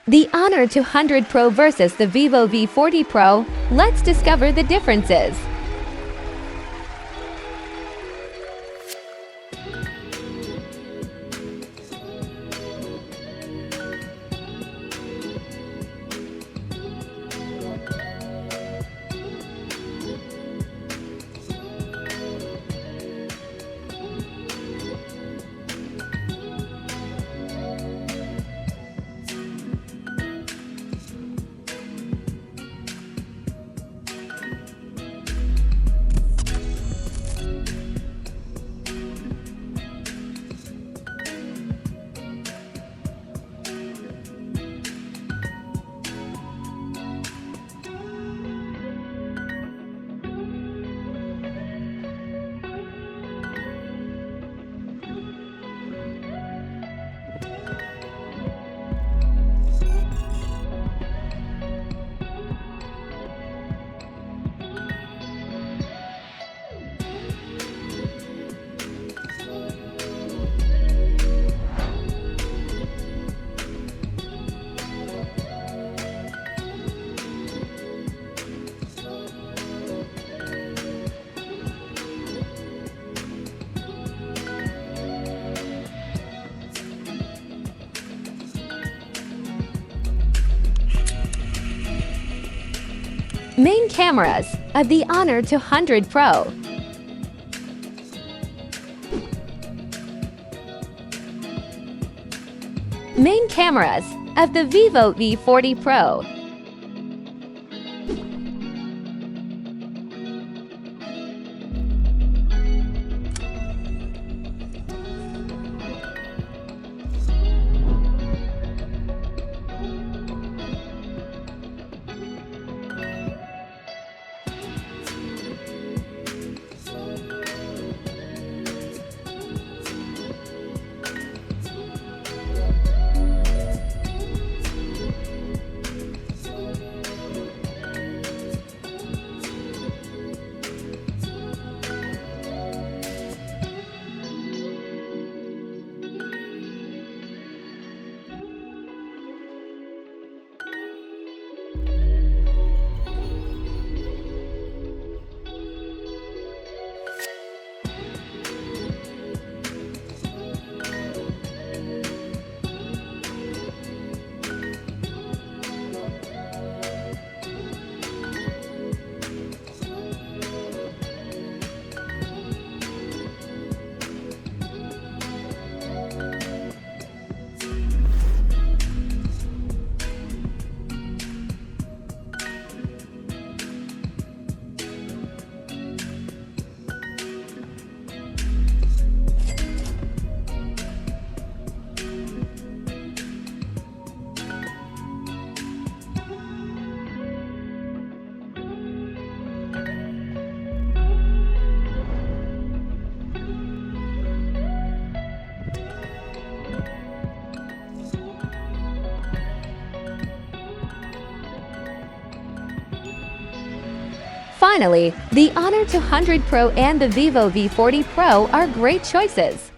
The Honor 200 Pro versus the Vivo V40 Pro. Let's discover the differences. Main cameras of the Honor 200 Pro. Main cameras of the Vivo V40 Pro. Finally, the Honor 200 Pro and the Vivo V40 Pro are great choices.